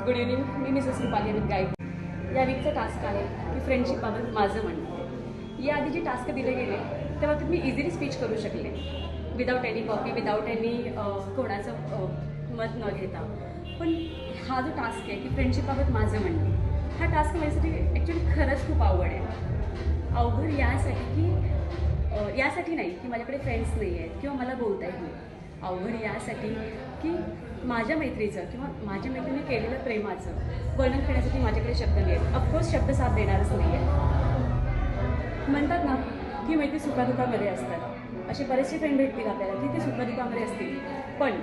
Good evening. मी Mrs Rupali Amit गाईड. या वीकचा टास्क आहे की फ्रेंडशिपबाबत माझं म्हणणं. याआधी जे टास्क दिले गेले तेव्हा मी इझिली स्पीच करू शकले without any copy, without any कोणाचं मत न घेता. पण हा जो टास्क आहे की फ्रेंडशिपबाबत माझं म्हणणं, हा टास्क माझ्यासाठी ॲक्च्युली खरंच खूप अवघड आहे. अवघड यासाठी नाही की माझ्याकडे फ्रेंड्स नाही आहेत किंवा मला बोलता येत नाही. अवघड यासाठी की माझ्या मैत्रीचं किंवा माझ्या मैत्रीने केलेलं प्रेमाचं वर्णन करण्यासाठी माझ्याकडे शब्द नाही आहेत. ऑफकोर्स शब्द साथ देणारच नाही आहे. म्हणतात ना की मैत्री सुखादुखामध्ये असतात. असे बरेचसे फ्रेंड भेटतील आपल्याला की ते सुखादुखामध्ये असतील. पण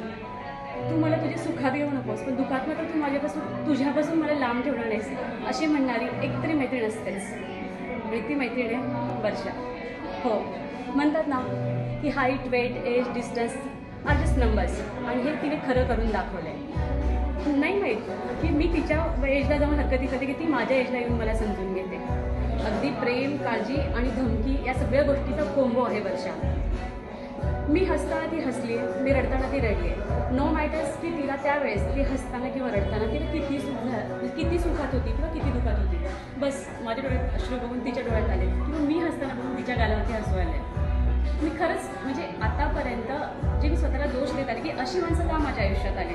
तू मला तुझे सुखात घेऊ नकोस, पण दुखात मात्र तू तुझ्यापासून मला लांब ठेवणार नाहीस अशी म्हणणारी एकतरी मैत्रीण असतेच. ती मैत्रीण आहे वर्षा. हो, म्हणतात ना की height, weight, age, distance are just numbers, आणि हे तिने खरं करून दाखवलं आहे. नाही माहीत की मी तिच्या एजला जाऊन हरकती करते की ती माझ्या एजला येऊन मला समजून घेते. अगदी प्रेम, काळजी आणि धमकी या सगळ्या गोष्टीचा कोंबो आहे वर्षा. मी हसताना ती हसली, मी रडताना ती रडली. नो मॅटर्स की तिला त्यावेळेस ती हसताना किंवा रडताना तिला किती सुखात होती किंवा किती दुखात होती. बस माझ्या डोळ्यात अश्रू बघून तिच्या डोळ्यात आले किंवा मी हसताना बघून तिच्या गालावरती हसू आले. मी खरंच म्हणजे आतापर्यंत जे मी स्वतःला दोष देत आले की अशी माणसं का माझ्या आयुष्यात आली,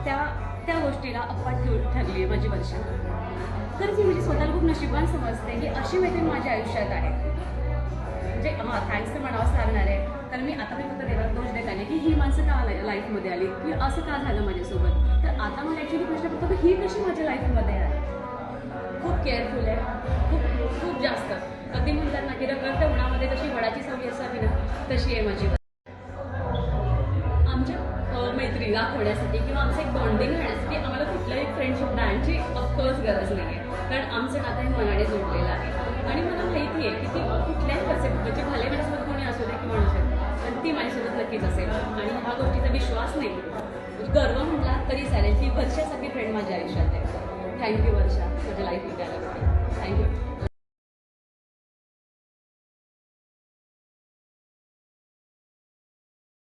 त्या गोष्टीला अप्पाट ठरली आहे माझी वर्षा. खरंच मी म्हणजे स्वतःला खूप नशिबान समजते की अशी मैत्रीण माझ्या आयुष्यात आहे. म्हणजे थँक्स तर म्हणावंच लागणार आहे, कारण मी आता मी फक्त देवाला दोष देत आले की ही माणसं का लाईफमध्ये आली की असं का झालं माझ्यासोबत. तर आता मला ॲक्च्युली प्रश्न पडतो की ही कशी माझ्या लाईफमध्ये आहे. खूप केअरफुल आहे, खूप खूप जास्त. अगदी म्हणतात ना की रखरख्या उन्हामध्ये जशी वडाची सावली असावी ना, तशी आहे माझी. आमच्या मैत्री राखण्यासाठी किंवा आमचं एक बॉन्डिंग राहण्यासाठी आम्हाला कुठल्याही फ्रेंडशिप ब्रँडची ऑफकोर्स गरज नाही आहे, कारण आमचं नातं हे मनाने जोडलेलं आहे. आणि मला माहिती आहे की ती कुठल्याही म्हणजे भले माझ्यासोबत कोणी असू दे किंवा नसेल, पण ती माझ्यासोबत नक्कीच असेल. आणि हा गोष्टीचा विश्वास नाही, गर्व म्हटला तरी चालेल की वर्षासारखी फ्रेंड माझ्या आयुष्यात आहे. थँक्यू वर्षा, माझ्या लाईफ विकायला.